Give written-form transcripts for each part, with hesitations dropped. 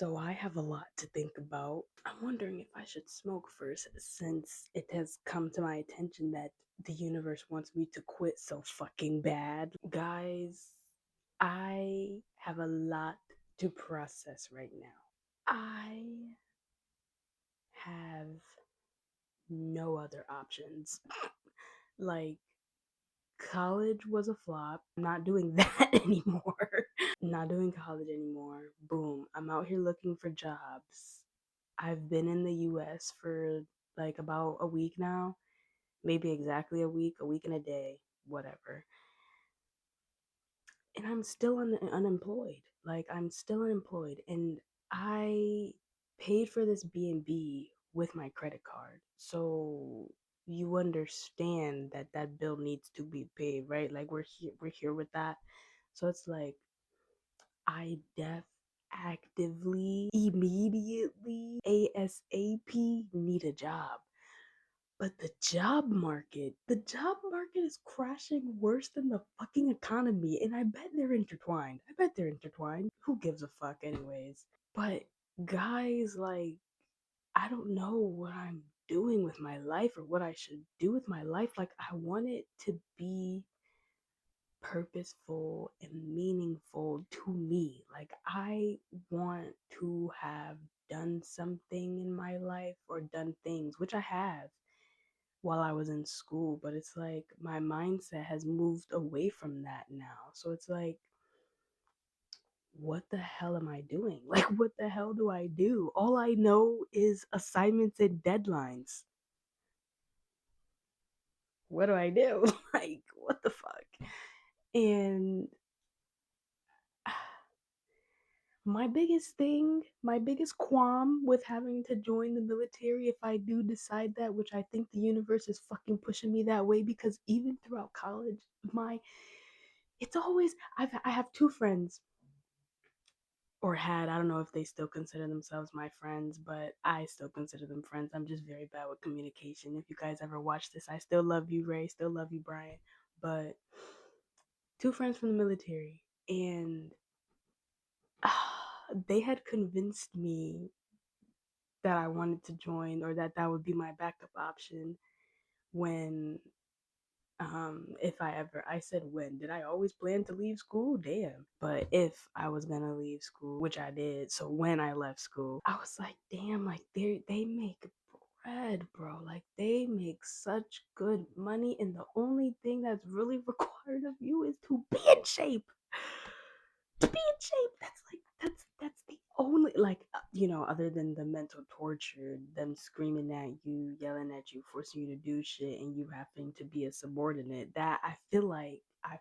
So I have a lot to think about. I'm wondering if I should smoke first since it has come to my attention that the universe wants me to quit so fucking bad. Guys, I have a lot to process right now. I have no other options. Like, college was a flop. I'm not doing that anymore. Not doing college anymore. Boom. I'm out here looking for jobs. I've been in the US for like about a week now, maybe exactly a week and a day, whatever. And I'm still unemployed. Like I'm still unemployed and I paid for this B&B with my credit card. So you understand that that bill needs to be paid, right? Like we're here with that. So it's like I actively, immediately, ASAP need a job. But the job market is crashing worse than the fucking economy. And I bet they're intertwined. Who gives a fuck, anyways? But guys, like, I don't know what I'm doing with my life or what I should do with my life. Like, I want it to be purposeful and meaningful to me. Like, I want to have done something in my life or done things, which I have while I was in school, but it's like my mindset has moved away from that now. So it's like, what the hell am I doing? Like, what the hell do I do? All I know is assignments and deadlines. What do I do? Like, what the fuck? And my biggest qualm with having to join the military, if I do decide that, which I think the universe is fucking pushing me that way, because even throughout college, my it's always I have two friends, or had, I don't know if they still consider themselves my friends, but I still consider them friends. I'm just very bad with communication. If you guys ever watch this, I still love you, Ray, still love you, Brian. But two friends from the military, and they had convinced me that I wanted to join, or that that would be my backup option when if I said when, did I always plan to leave school? Damn. But if I was gonna leave school, which I did, so when I left school, I was like, damn, like they make bread, bro. Like they make such good money, and the only thing that's really required of you is to be in shape. To be in shape. That's the only, like, other than the mental torture, them screaming at you, yelling at you, forcing you to do shit, and you having to be a subordinate. That I feel like I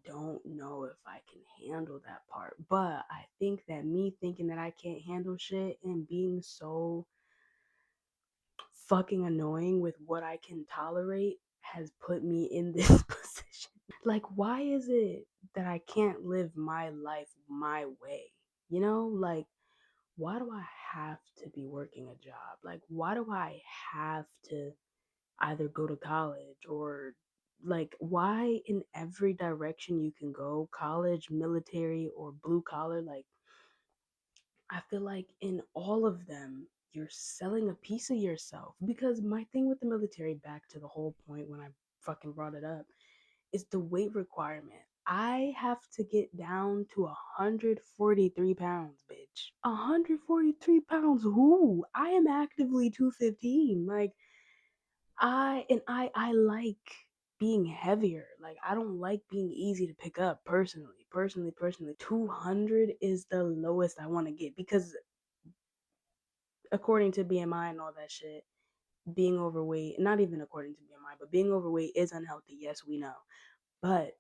don't know if I can handle that part. But I think that me thinking that I can't handle shit and being so fucking annoying with what I can tolerate has put me in this position. Like, why is it that I can't live my life my way? Like, why do I have to be working a job? Like, why do I have to either go to college or, like, why in every direction you can go, college, military, or blue collar, like, I feel like in all of them, you're selling a piece of yourself. Because my thing with the military, back to the whole point when I fucking brought it up, is the weight requirement. I have to get down to 143 pounds, bitch. 143 pounds. Who? I am actively 215. Like, I like being heavier. Like, I don't like being easy to pick up personally. Personally. 200 is the lowest I want to get, because according to BMI and all that shit, being overweight, not even according to BMI, but being overweight is unhealthy. Yes, we know. But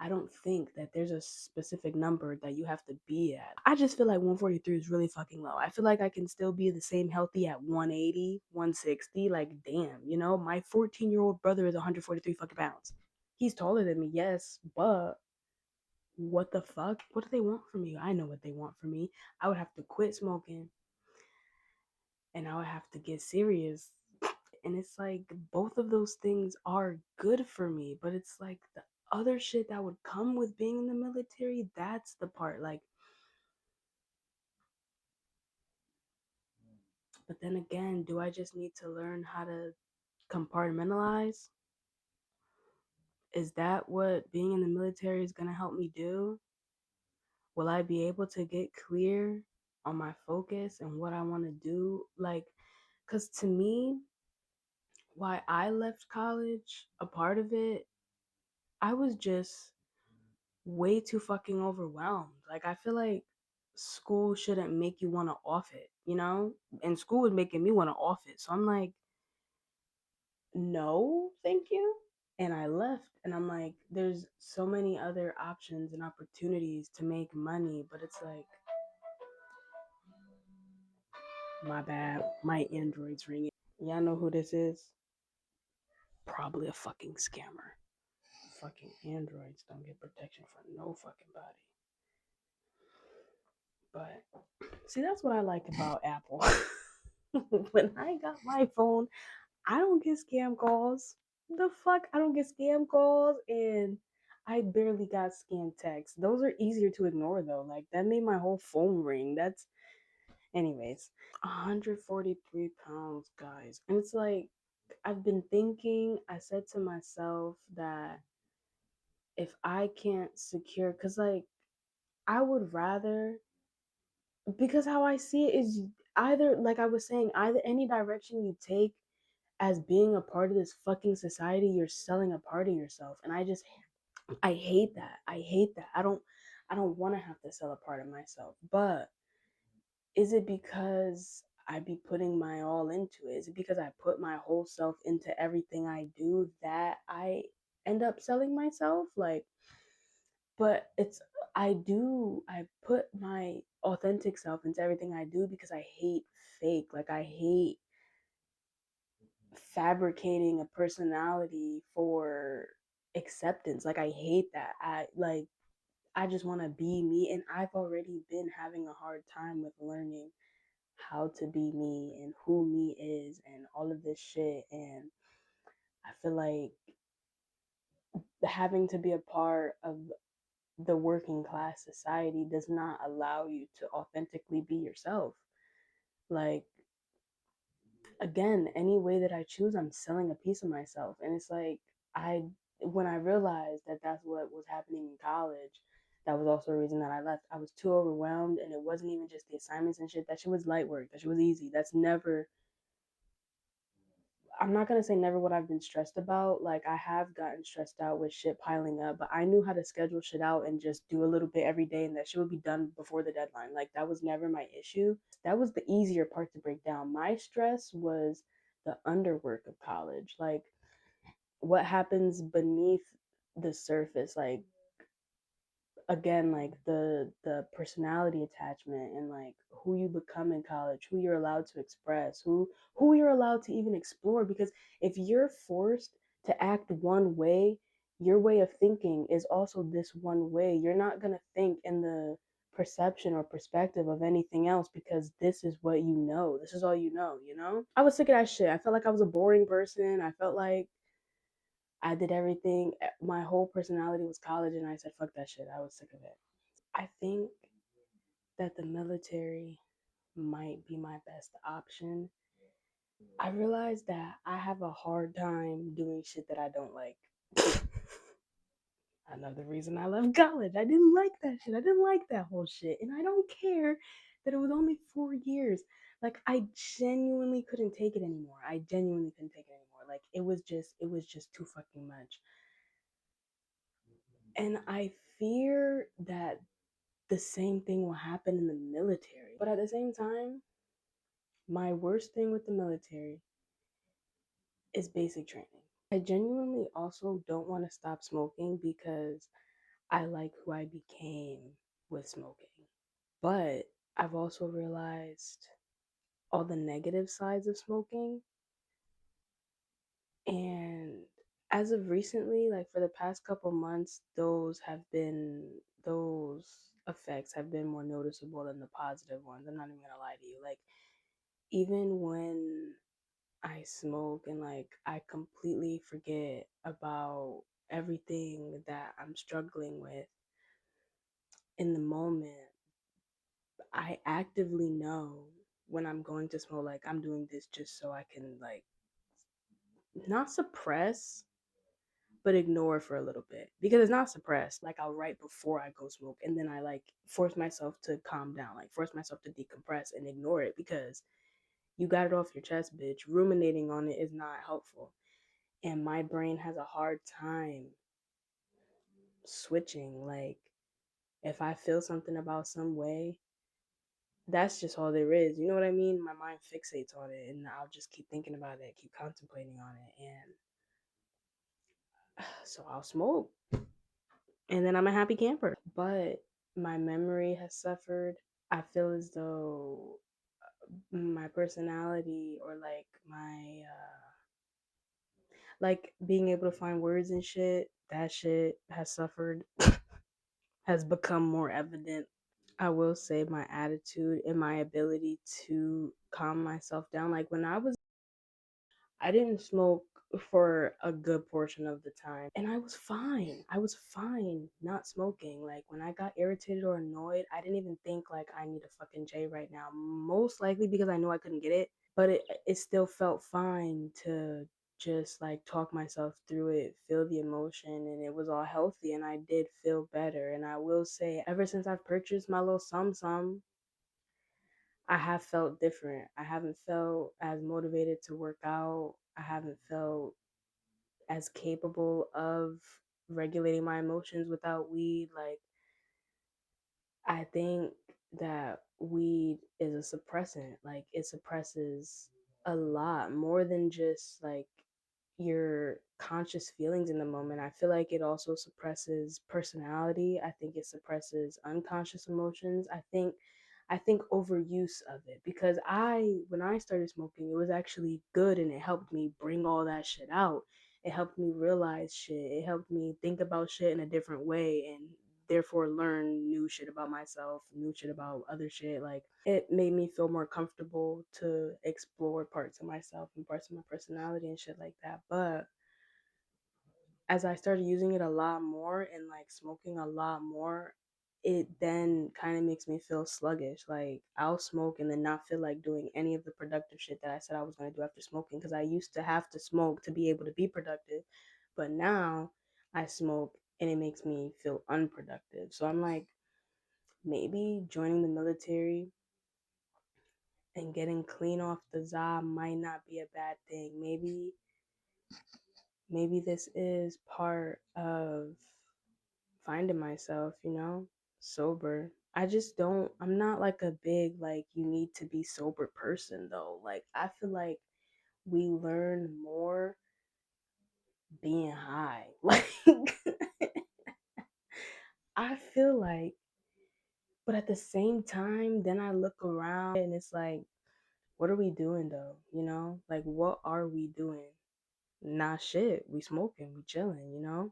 I don't think that there's a specific number that you have to be at. I just feel like 143 is really fucking low. I feel like I can still be the same healthy at 180, 160. Like, damn, my 14-year-old brother is 143 fucking pounds. He's taller than me, yes, but what the fuck? What do they want from me? I know what they want from me. I would have to quit smoking and I would have to get serious. And it's like both of those things are good for me, but it's like the other shit that would come with being in the military, that's the part. Like, But then again, do I just need to learn how to compartmentalize? Is that what being in the military is going to help me do? Will I be able to get clear on my focus and what I want to do? Like, because to me, why I left college, a part of it, I was just way too fucking overwhelmed. Like, I feel like school shouldn't make you want to off it, you know? And school was making me want to off it. So I'm like, no, thank you. And I left, and I'm like, there's so many other options and opportunities to make money, but it's like, my bad, my Android's ringing. Y'all know who this is? Probably a fucking scammer. Fucking Androids don't get protection for no fucking body. But see, that's what I like about Apple. When I got my phone, I don't get scam calls. The fuck? I don't get scam calls, and I barely got scam texts. Those are easier to ignore though. Like that made my whole phone ring. That's anyways. 143 pounds, guys. And it's like I've been thinking, I said to myself that if I can't secure, because like I would rather, because how I see it is either, like I was saying, either any direction you take as being a part of this fucking society, you're selling a part of yourself. And I hate that. I hate that. I don't want to have to sell a part of myself. But is it because I be putting my all into it? Is it because I put my whole self into everything I do that I end up selling myself? Like, but I put my authentic self into everything I do because I hate fake. Like, I hate fabricating a personality for acceptance. Like, I hate that. I just want to be me, and I've already been having a hard time with learning how to be me and who me is and all of this shit. And I feel like having to be a part of the working class society does not allow you to authentically be yourself. Like, again, any way that I choose, I'm selling a piece of myself. And it's like, I, when I realized that that's what was happening in college, that was also a reason that I left. I was too overwhelmed, and it wasn't even just the assignments and shit. That shit was light work. That shit was easy. That's never, I'm not gonna say never what I've been stressed about. Like, I have gotten stressed out with shit piling up, but I knew how to schedule shit out and just do a little bit every day, and that shit would be done before the deadline. Like, that was never my issue. That was the easier part to break down. My stress was the underwork of college. Like, what happens beneath the surface. Like, again, like the personality attachment, and like who you become in college, who you're allowed to express, who you're allowed to even explore. Because if you're forced to act one way, your way of thinking is also this one way. You're not going to think in the perception or perspective of anything else, because this is what you know. This is all you know, you know? I was sick of that shit. I felt like I was a boring person. I felt like I did everything. My whole personality was college, and I said, fuck that shit. I was sick of it. I think that the military might be my best option. I realized that I have a hard time doing shit that I don't like. Another reason I left college. I didn't like that shit. I didn't like that whole shit. And I don't care that it was only 4 years. Like, I genuinely couldn't take it anymore. I genuinely couldn't take it anymore. Like, it was just too fucking much. And I fear that the same thing will happen in the military. But at the same time, my worst thing with the military is basic training. I genuinely also don't want to stop smoking because I like who I became with smoking. But I've also realized all the negative sides of smoking. And as of recently, like for the past couple months, those effects have been more noticeable than the positive ones. I'm not even gonna lie to you. Like, even when I smoke and like I completely forget about everything that I'm struggling with in the moment, I actively know when I'm going to smoke, like I'm doing this just so I can like not suppress, but ignore for a little bit because it's not suppressed. Like I'll write before I go smoke, and then I like force myself to calm down, like force myself to decompress and ignore it because you got it off your chest, bitch. Ruminating on it is not helpful, and my brain has a hard time switching. Like if I feel something about some way, that's just all there is. You know what I mean? My mind fixates on it, and I'll just keep thinking about it, keep contemplating on it, and so I'll smoke, and then I'm a happy camper. But my memory has suffered. I feel as though my personality or like my like being able to find words and shit, that shit has suffered, has become more evident. I will say my attitude and my ability to calm myself down. Like when I didn't smoke for a good portion of the time. And I was fine. I was fine not smoking. Like when I got irritated or annoyed, I didn't even think like I need a fucking J right now. Most likely because I knew I couldn't get it. But it still felt fine to just like talk myself through it, feel the emotion, and it was all healthy and I did feel better. And I will say ever since I've purchased my little sum, I have felt different. I haven't felt as motivated to work out. I haven't felt as capable of regulating my emotions without weed. Like, I think that weed is a suppressant. Like, it suppresses a lot more than just like your conscious feelings in the moment. I feel like it also suppresses personality. I think it suppresses unconscious emotions. I think overuse of it because when I started smoking, it was actually good and it helped me bring all that shit out. It helped me realize shit. It helped me think about shit in a different way and therefore learn new shit about myself, new shit about other shit. Like it made me feel more comfortable to explore parts of myself and parts of my personality and shit like that. But as I started using it a lot more and like smoking a lot more, it then kind of makes me feel sluggish. Like I'll smoke and then not feel like doing any of the productive shit that I said I was going to do after smoking because I used to have to smoke to be able to be productive. But now I smoke and it makes me feel unproductive. So I'm like, maybe joining the military and getting clean off the za might not be a bad thing. Maybe this is part of finding myself, sober. I just don't I'm not like a big like you need to be sober person though. Like I feel like we learn more being high. Like I feel like but at the same time then I look around and it's like what are we doing though? Like what are we doing? Nah shit. We smoking, we chilling.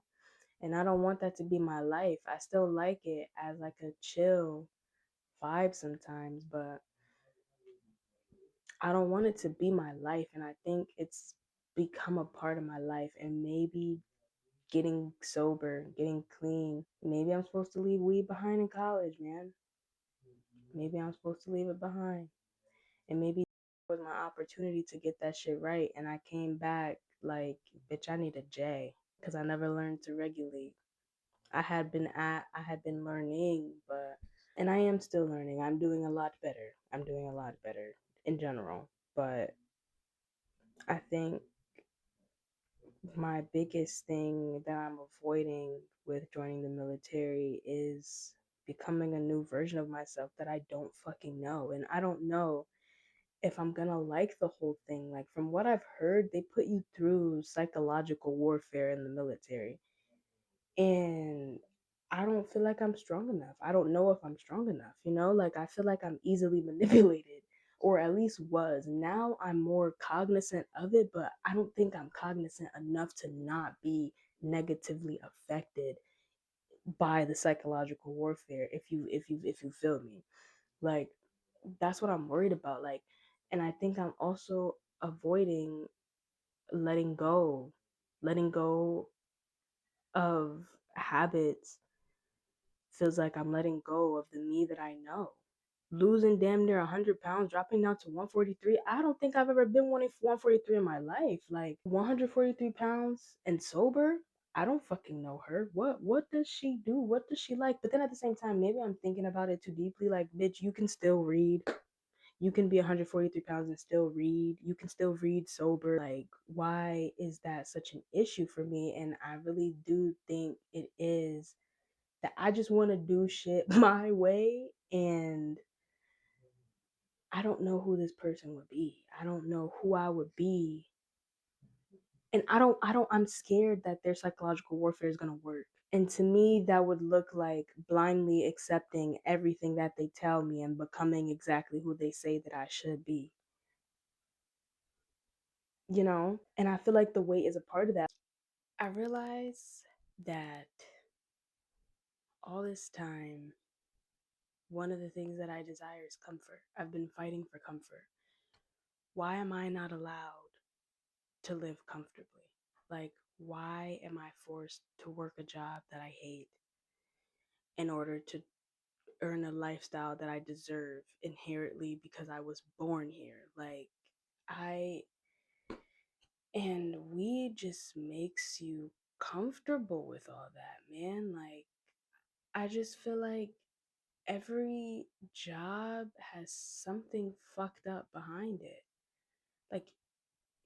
And I don't want that to be my life. I still like it as like a chill vibe sometimes, but I don't want it to be my life. And I think it's become a part of my life. And maybe getting sober, getting clean, maybe I'm supposed to leave weed behind in college, man. Maybe I'm supposed to leave it behind. And maybe it was my opportunity to get that shit right. And I came back like, bitch, I need a J because I never learned to regulate. I had been learning, but and I am still learning. I'm doing a lot better. I'm doing a lot better in general. But I think my biggest thing that I'm avoiding with joining the military is becoming a new version of myself that I don't fucking know. And I don't know if I'm gonna like the whole thing. Like, from what I've heard, they put you through psychological warfare in the military. And I don't feel like I'm strong enough. I don't know if I'm strong enough. Like I feel like I'm easily manipulated, or at least was. Now I'm more cognizant of it, but I don't think I'm cognizant enough to not be negatively affected by the psychological warfare if you feel me. Like that's what I'm worried about. Like, and I think I'm also avoiding letting go, letting go of habits feels like I'm letting go of the me that I know. losing damn near 100 pounds, dropping down to 143. I don't think I've ever been 143 in my life. Like 143 pounds and sober. I don't fucking know her. What does she do? What does she like? But then at the same time, maybe I'm thinking about it too deeply. Like, bitch, you can still read. You can be 143 pounds and still read. You can still read sober. Like, why is that such an issue for me? And I really do think it is that I just want to do shit my way, and I don't know who this person would be. I don't know who I would be. And I'm scared that their psychological warfare is going to work. And to me, that would look like blindly accepting everything that they tell me and becoming exactly who they say that I should be. You know? And I feel like the weight is a part of that. I realize that all this time, one of the things that I desire is comfort. I've been fighting for comfort. Why am I not allowed to live comfortably? Like, why am I forced to work a job that I hate in order to earn a lifestyle that I deserve inherently because I was born here? Like, I, and weed just makes you comfortable with all that, man. Like, I just feel like every job has something fucked up behind it. Like,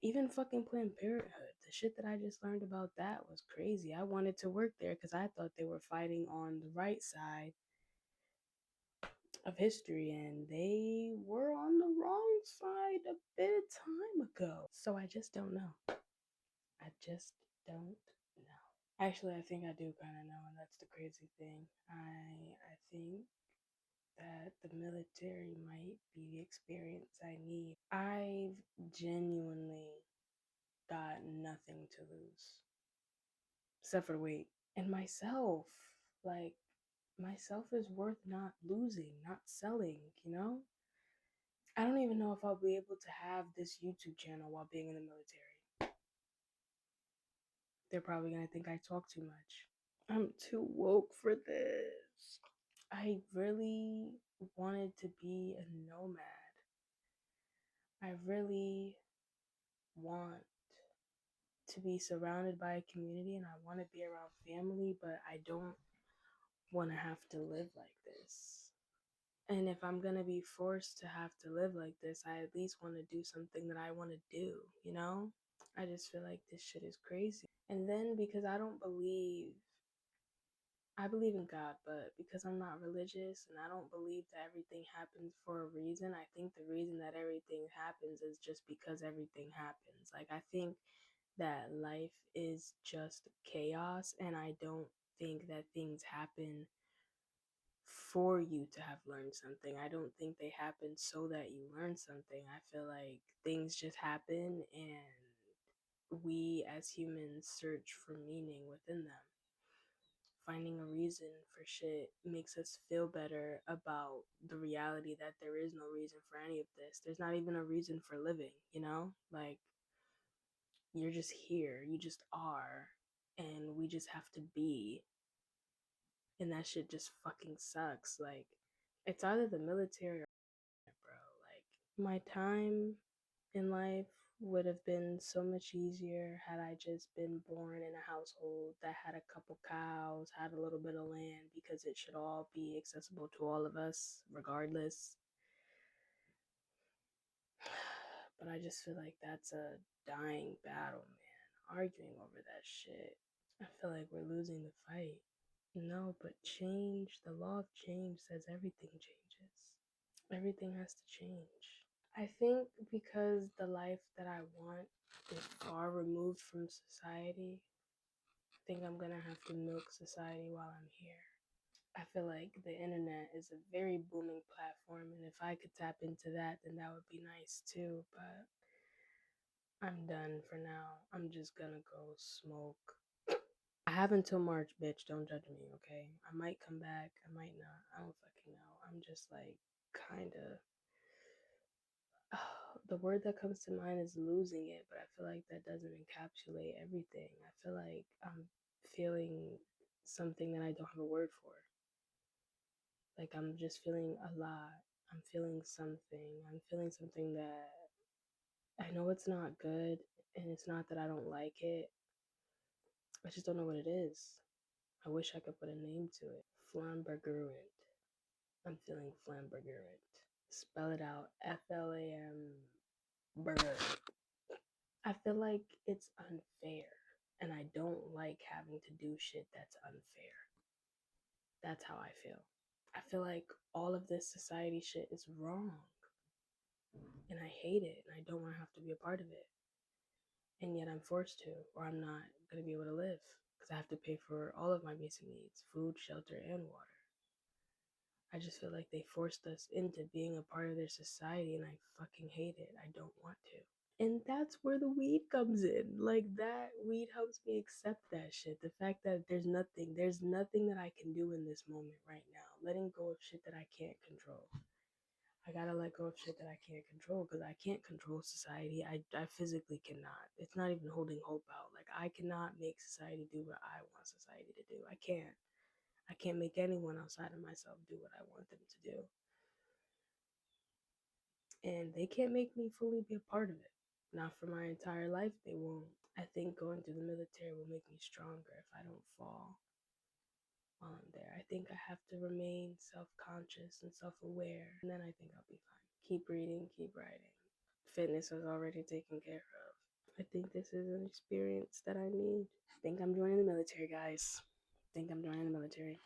even fucking Planned Parenthood, the shit that I just learned about that was crazy. I wanted to work there because I thought they were fighting on the right side of history, and they were on the wrong side a bit of time ago. So I just don't know. I just don't know. Actually, I think I do kind of know, and that's the crazy thing. I think that the military might be the experience I need. I've genuinely got nothing to lose except for the weight and myself. Like, myself is worth not losing, not selling, you know? I don't even know if I'll be able to have this YouTube channel while being in the military. They're probably gonna think I talk too much. I'm too woke for this. I really wanted to be a nomad. I really want to be surrounded by a community, and I want to be around family, but I don't want to have to live like this. And if I'm going to be forced to have to live like this, I at least want to do something that I want to do, you know? I just feel like this shit is crazy. And then because I believe in God, but because I'm not religious and I don't believe that everything happens for a reason, I think the reason that everything happens is just because everything happens. Like, I think that life is just chaos, and I don't think that things happen for you to have learned something. I don't think they happen so that you learn something. I feel like things just happen, and we as humans search for meaning within them. Finding a reason for shit makes us feel better about the reality that there is no reason for any of this. There's not even a reason for living, you know? Like, you're just here, you just are, and we just have to be. And that shit just fucking sucks. Like, it's either the military or bro. Like, my time in life would have been so much easier had I just been born in a household that had a couple cows, had a little bit of land, because it should all be accessible to all of us, regardless. But I just feel like that's a dying battle, man. Arguing over that shit. I feel like we're losing the fight. No, but change, the law of change says everything changes. Everything has to change. I think because the life that I want is far removed from society, I think I'm gonna have to milk society while I'm here. I feel like the internet is a very booming platform, and if I could tap into that, then that would be nice too. But I'm done for now. I'm just gonna go smoke. I have until March, bitch. Don't judge me, okay? I might come back. I might not. I don't fucking know. I'm just like kind of. The word that comes to mind is losing it, but I feel like that doesn't encapsulate everything. I feel like I'm feeling something that I don't have a word for. Like, I'm just feeling a lot. I'm feeling something. I'm feeling something that I know it's not good, and it's not that I don't like it. I just don't know what it is. I wish I could put a name to it. Flambergerant. I'm feeling flambergerant. Spell it out. FLAM burger. I feel like it's unfair, and I don't like having to do shit that's unfair. That's how I feel. I feel like all of this society shit is wrong, and I hate it, and I don't want to have to be a part of it. And yet I'm forced to, or I'm not going to be able to live because I have to pay for all of my basic needs: food, shelter, and water. I just feel like they forced us into being a part of their society, and I fucking hate it. I don't want to. And that's where the weed comes in. Like, that weed helps me accept that shit. The fact that there's nothing that I can do in this moment right now. Letting go of shit that I can't control. I gotta let go of shit that I can't control because I can't control society. I physically cannot. It's not even holding hope out. Like, I cannot make society do what I want society to do. I can't. I can't make anyone outside of myself do what I want them to do. And they can't make me fully be a part of it. Not for my entire life, they won't. I think going through the military will make me stronger if I don't fall while I'm there. I think I have to remain self conscious and self aware, and then I think I'll be fine. Keep reading, keep writing. Fitness was already taken care of. I think this is an experience that I need. I think I'm joining the military, guys. I think I'm joining the military.